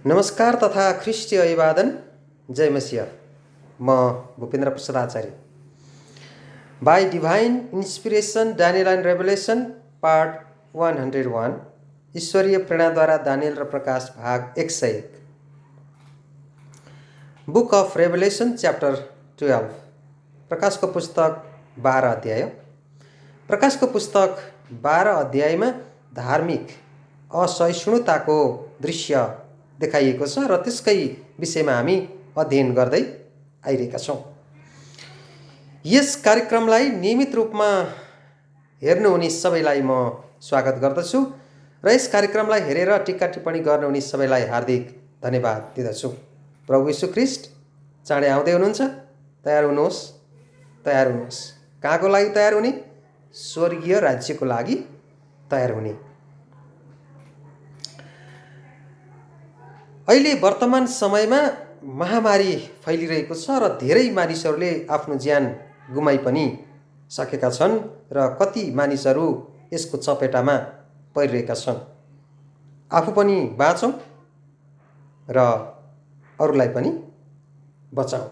नमस्कार तथा ख्रिस्टीय अभिवादन। जय मसिह। म Bhupendra Prasad Acharya. By divine inspiration Daniel and revelation part 101, ईश्वरीय प्रेरणाद्वारा दानियल र प्रकाश भाग 101। Book of revelation chapter 12। प्रकाशको पुस्तक 12 अध्याय। प्रकाशको पुस्तक 12 अध्यायमा धार्मिक असहिष्णुताको दृश्य देखाइएको छ र त्यसकै विषयमा हामी अध्ययन गर्दै आइरहेका छौँ। यस कार्यक्रमलाई नियमित रूपमा हेर्नुहुने सबैलाई म स्वागत गर्दछु र यस कार्यक्रमलाई हेरेर टिक्का टिप्पणी गर्नुहुने सबैलाई हार्दिक धन्यवाद दिँदछु। प्रभु यीशु ख्रीष्ट चाँडै आउँदै हुनुहुन्छ। तयार हुनुहोस्, तयार हुनुहोस्। कहाँको लागि तयार हुने? स्वर्गीय राज्यको लागि तयार हुने। अहिले वर्तमान समयमा महामारी फैलिरहेको छ र धेरै मानिसहरूले आफ्नो ज्यान गुमाइ पनि सकेका छन् र कति मानिसहरू यसको चपेटामा परिरहेका छन्। आफू पनि बाँचौँ र अरूलाई पनि बचाउँ।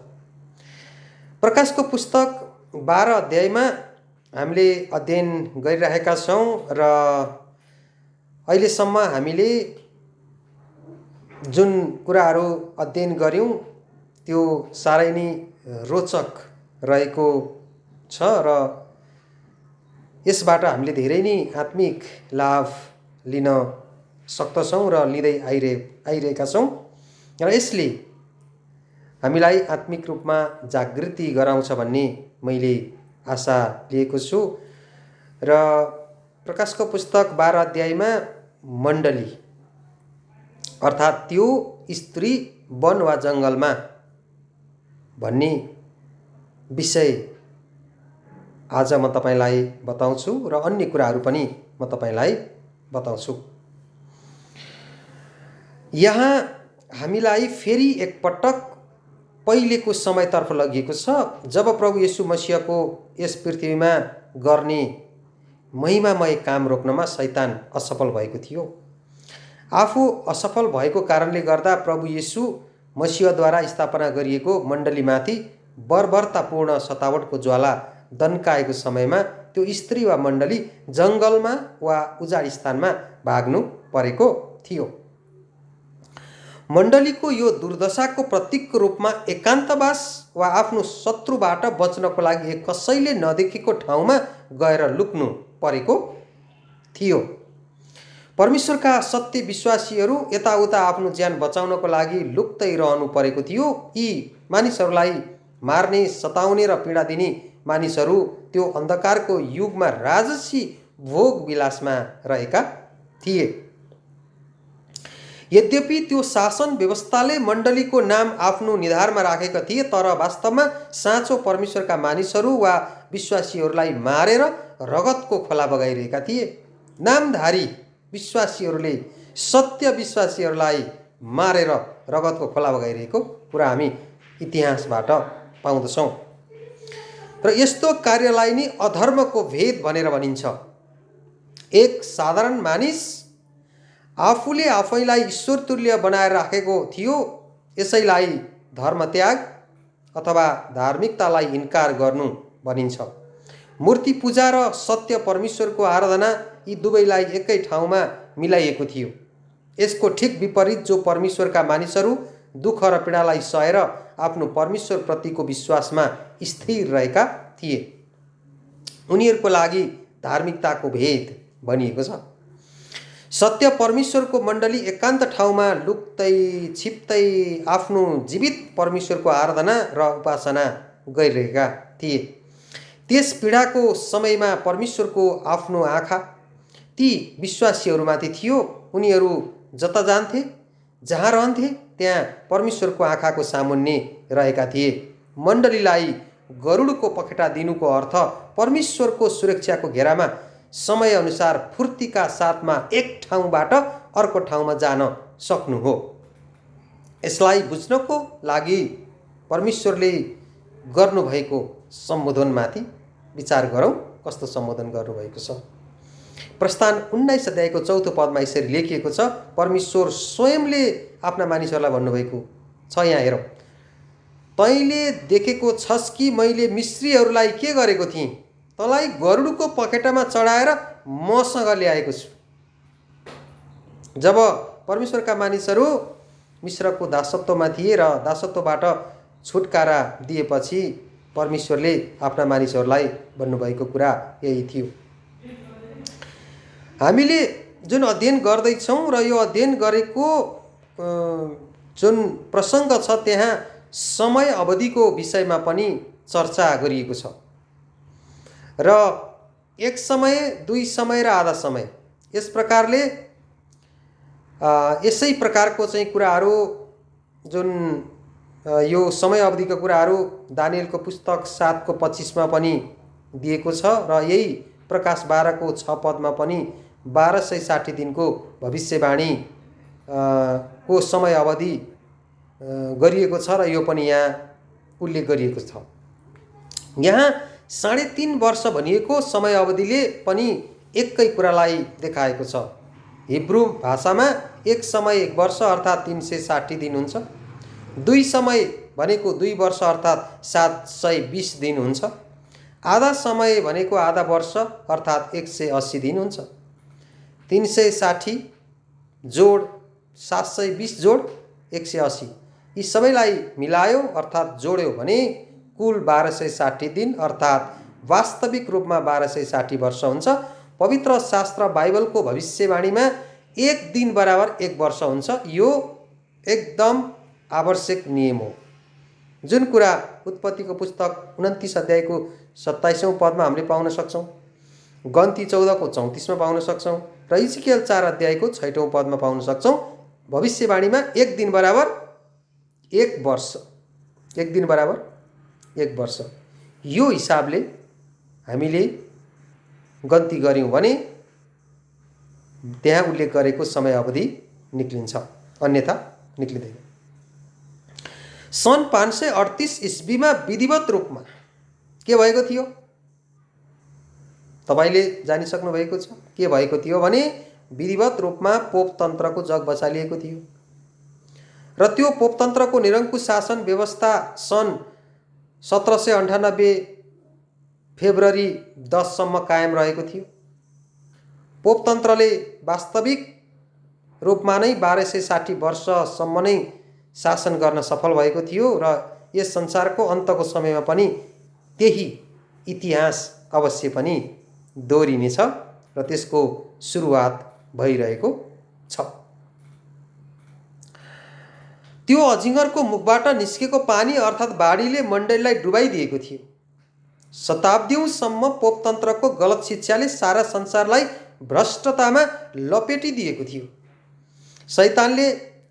प्रकाशको पुस्तक 12 अध्यायमा हामीले अध्ययन गरिरहेका छौँ र अहिलेसम्म हामीले जुन कुराहरू अध्ययन गऱ्यौँ त्यो साह्रै नै रोचक रहेको छ र यसबाट हामीले धेरै नै आत्मिक लाभ लिन सक्दछौँ र लिँदै आइरहेका छौँ र यसले हामीलाई आत्मिक रूपमा जागृति गराउँछ भन्ने मैले आशा लिएको छु। र प्रकाशको पुस्तक 12 अध्यायमा मण्डली अर्थात् त्यो स्त्री वन वा जङ्गलमा भन्ने विषय आज म तपाईँलाई बताउँछु र अन्य कुराहरू पनि म तपाईँलाई बताउँछु। यहाँ हामीलाई फेरि एकपटक पहिलेको समयतर्फ लगिएको छ जब प्रभु येशू मसीहको यस पृथ्वीमा गर्ने महिमामय काम रोक्नमा शैतान असफल भएको थियो। आफू असफल भएको कारणले गर्दा प्रभु येशू मसीहद्वारा स्थापना गरिएको मण्डलीमाथि बर्बरतापूर्ण सतावटको ज्वाला दन्काएको समयमा त्यो स्त्री वा मण्डली जङ्गलमा वा उजाड स्थानमा भाग्नु परेको थियो। मण्डलीको यो दुर्दशाको प्रतीकको रूपमा एकान्तवास वा आफ्नो शत्रुबाट बच्नको लागि एक कसैले नदेखेको ठाउँमा गएर लुक्नु परेको थियो। परमेश्वरका सत्य विश्वासीहरू यताउता आफ्नो ज्यान बचाउनको लागि लुक्दै रहनु परेको थियो। यी मानिसहरूलाई मार्ने, सताउने र पीडा दिने मानिसहरू त्यो अन्धकारको युगमा राजसी भोग विलासमा रहेका थिए। यद्यपि त्यो शासन व्यवस्थाले मण्डलीको नाम आफ्नो निधारमा राखेका थिए, तर वास्तवमा साँचो परमेश्वरका मानिसहरू वा विश्वासीहरूलाई मारेर रगतको खोला बगाइरहेका थिए। नामधारी विश्वासीहरूले सत्य विश्वासीहरूलाई मारेर रगतको खोला बगाइरहेको कुरा हामी इतिहासबाट पाउँदछौँ र यस्तो कार्यलाई नै अधर्मको भेद भनेर भनिन्छ। एक साधारण मानिस आफूले आफैलाई ईश्वर तुल्य बनाएर राखेको थियो, यसैलाई धर्मत्याग अथवा धार्मिकतालाई इन्कार गर्नु भनिन्छ। मूर्ति पूजा र सत्य परमेश्वरको आराधना यी दुवैलाई एकै ठाउँमा मिलाइएको थियो। यसको ठिक विपरीत जो परमेश्वरका मानिसहरू दुःख र पीडालाई सहेर आफ्नो परमेश्वरप्रतिको विश्वासमा स्थिर रहेका थिए, उनीहरूको लागि धार्मिकताको भेद भनिएको छ। सत्य परमेश्वरको मण्डली एकान्त ठाउँमा लुक्दै छिप्दै आफ्नो जीवित परमेश्वरको आराधना र उपासना गरिरहेका थिए। त्यस पीडाको समयमा परमेश्वरको आफ्नो आँखा ती विश्वासीहरूमाथि थियो। उनीहरू जता जान्थे, जहाँ रहन्थे, त्यहाँ परमेश्वरको आँखाको सामुन्ने रहेका थिए। मण्डलीलाई गरुडको पखेटा दिनुको अर्थ परमेश्वरको सुरक्षाको घेरामा समयअनुसार फूर्तिका साथमा एक ठाउँबाट अर्को ठाउँमा जान सक्नु हो। यसलाई बुझ्नको लागि परमेश्वरले गर्नुभएको सम्बोधनमाथि विचार गरौँ। कस्तो सम्बोधन गर्नुभएको छ? प्रस्थान 19 अध्यायको 4औं पदमा यसरी लेखिएको छ, परमेश्वर स्वयंले आफ्ना मानिसहरूलाई भन्नुभएको छ। यहाँ हेरौँ, तैँले देखेको छस् कि मैले मिश्रीहरूलाई के गरेको थिएँ, तँलाई गरुडको पखेटामा चढाएर मसँग ल्याएको छु। जब परमेश्वरका मानिसहरू मिश्रको दासत्वमा थिए र दासत्वबाट छुटकारा दिएपछि परमेश्वरले आफ्ना मानिसहरूलाई भन्नुभएको कुरा यही थियो। हामीले जुन अध्ययन गर्दैछौँ र यो अध्ययन गरेको जुन प्रसङ्ग छ त्यहाँ समय अवधिको विषयमा पनि चर्चा गरिएको छ र एक समय, दुई समय र आधा समय, यस प्रकारले यसै प्रकारको चाहिँ कुराहरू जुन यो समय अवधिका कुराहरू दानिएलको पुस्तक 7 को 25 मा पनि दिएको छ र यही प्रकाश 12 को 6 पदमा पनि 1260 दिनको भविष्यवाणी को समय अवधि गरिएको छ र यो पनि यहाँ उल्लेख गरिएको छ। यहाँ 3.5 वर्ष भनिएको समय अवधिले पनि एकै कुरालाई देखाएको छ। हिब्रू भाषामा एक समय 1 वर्ष अर्थात् 360 दिन हुन्छ। दुई समय भनेको 2 वर्ष अर्थात् 720 दिन हुन्छ। आधा समय भनेको आधा वर्ष अर्थात् 180 दिन हुन्छ। 360 जोड 720 जोड 180, यी सबैलाई मिलायो अर्थात् जोड्यो भने कुल 1260 दिन अर्थात् वास्तविक रूपमा 1260 वर्ष हुन्छ। पवित्र शास्त्र बाइबलको भविष्यवाणीमा एक दिन बराबर 1 वर्ष हुन्छ। यो एकदम आवश्यक नियम हो, जुन कुरा उत्पत्तिको पुस्तक 29 अध्यायको 27औं पदमा हामीले पाउन सक्छौँ, गन्ती 14 को 34 मा पाउन सक्छौँ र इजकियल 4 अध्यायको 6औं पदमा पाउन सक्छौँ। भविष्यवाणीमा एक दिन बराबर 1 वर्ष, एक दिन बराबर 1 वर्ष। यो हिसाबले हामीले गन्ती गऱ्यौँ भने त्यहाँ उल्लेख गरेको समय अवधि निक्लिन्छ, अन्यथा निक्लिँदैन। सन् 538 ईस्वीमा विधिवत रूपमा के भएको थियो तपाईले जानिसक्नु भएको छ। के भएको थियो भने विधिवत रूपमा पोपतन्त्रको जग बसालिएको थियो र त्यो पोपतन्त्रको निरङ्कुश शासन व्यवस्था सन् 1798 फेब्रुअरी 10 सम्म कायम रहेको थियो। पोपतन्त्रले वास्तविक रूपमा नै 1260 वर्षसम्म नै शासन गर्न सफल भएको थियो र यस संसारको अन्तको समयमा पनि त्यही इतिहास अवश्य पनि दोहोरिनेछ र त्यसको सुरुवात भइरहेको छ। त्यो अजिङ्गरको मुखबाट निस्केको पानी अर्थात् बाढीले मण्डलीलाई डुबाइदिएको थियो। शताब्दीौँसम्म पोपतन्त्रको गलत शिक्षाले सारा संसारलाई भ्रष्टतामा लपेटिदिएको थियो। शैतानले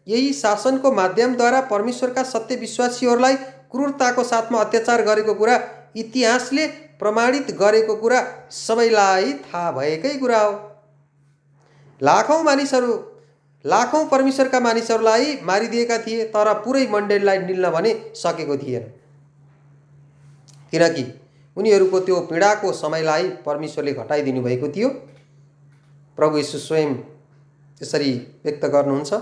यही शासनको माध्यमद्वारा परमेश्वरका सत्य विश्वासीहरूलाई क्रूरताको साथमा अत्याचार गरेको कुरा इतिहासले प्रमाणित गरेको कुरा सबैलाई थाहा भएकै कुरा हो। लाखौं परमेश्वरका मानिसहरूलाई मारिदिएका थिए, तर पुरै मण्डलीलाई निल्न भने सकेको थिएन, किनकि उनीहरूको त्यो पीडाको समयलाई परमेश्वरले घटाइदिनु भएको थियो। प्रभु येशू स्वयं यसरी व्यक्त गर्नुहुन्छ।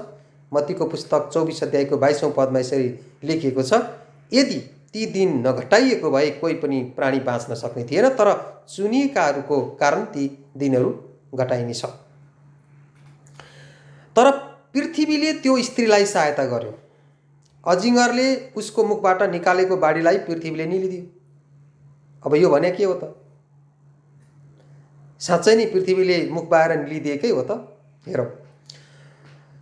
मत्तीको पुस्तक 24 अध्यायको 22औं पदमा यसरी लेखिएको छ, यदि ती दिन नघटाइएको भए कोही पनि प्राणी बाँच्न सक्ने थिएन, तर चुनिएकाहरूको कारण ती दिनहरू घटाइनेछ। तर पृथ्वीले त्यो स्त्रीलाई सहायता गर्यो। अजिङ्गरले उसको मुखबाट निकालेको बाढीलाई पृथ्वीले निलिदियो। अब यो भने के हो त? साँच्चै नै पृथ्वीले मुख बाएर निलिदिएकै हो त? हेरौँ,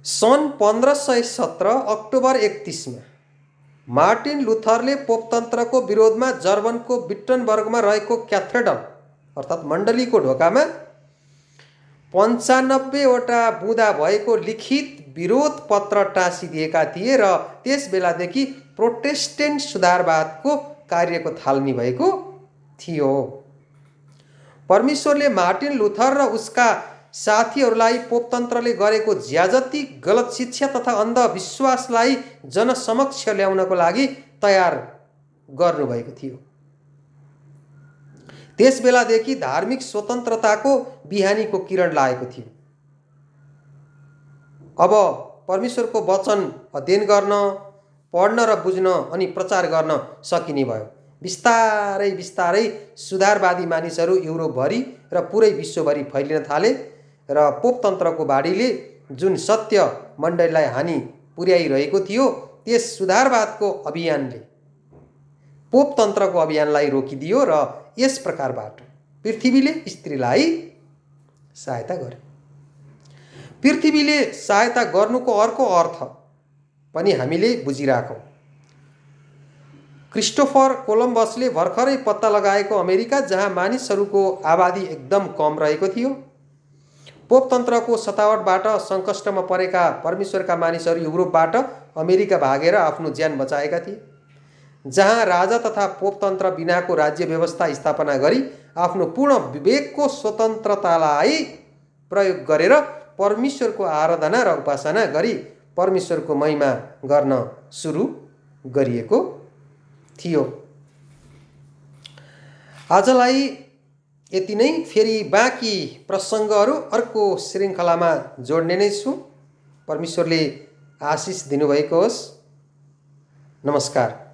सन् 1517 अक्टोबर 31 मा मार्टिन लुथरले पोपतन्त्रको विरोधमा जर्मनको विट्टनबर्गमा रहेको क्याथेड्रल अर्थात् मण्डलीको ढोकामा 95 वटा बुँदा भएको लिखित विरोध पत्र टाँसिदिएका थिए र त्यस बेलादेखि प्रोटेस्टेन्ट सुधारवादको कार्यको थालनी भएको थियो। परमेश्वरले मार्टिन लुथर र उसका साथीहरूलाई पोपतन्त्रले गरेको ज्याजती गलत शिक्षा तथा अन्धविश्वासलाई जनसमक्ष ल्याउनको लागि तयार गर्नुभएको थियो। त्यसबेलादेखि धार्मिक स्वतन्त्रताको बिहानीको किरण लागेको थियो। अब परमेश्वरको वचन अध्ययन गर्न, पढ्न र बुझ्न अनि प्रचार गर्न सकिने भयो। बिस्तारै बिस्तारै सुधारवादी मानिसहरू युरोपभरि र पुरै विश्वभरि फैलिन थाले र पोपतन्त्रको बाढीले जुन सत्य मण्डलीलाई हानि पुर्याइरहेको थियो, त्यस सुधारवादको अभियानले पोपतन्त्रको अभियानलाई रोकिदियो र यस प्रकारबाट पृथ्वीले स्त्रीलाई सहायता गर्यो। पृथ्वीले सहायता गर्नुको अर्को अर्थ पनि हामीले बुझिराखौँ। क्रिस्टोफर कोलम्बसले भर्खरै पत्ता लगाएको अमेरिका, जहाँ मानिसहरूको आबादी एकदम कम रहेको थियो, पोपतन्त्रको सतावटबाट सङ्कष्टमा परेका परमेश्वरका मानिसहरू युरोपबाट अमेरिका भागेर आफ्नो ज्यान बचाएका थिए। जहाँ राजा तथा पोपतन्त्र बिनाको राज्य व्यवस्था स्थापना गरी आफ्नो पूर्ण विवेकको स्वतन्त्रतालाई प्रयोग गरेर परमेश्वरको आराधना र उपासना गरी परमेश्वरको महिमा गर्न सुरु गरिएको थियो। आजलाई यति नै। फेरि बाँकी प्रसङ्गहरू अर्को श्रृङ्खलामा जोड्ने नै छु। परमेश्वरले आशिष दिनुभएको होस्। नमस्कार।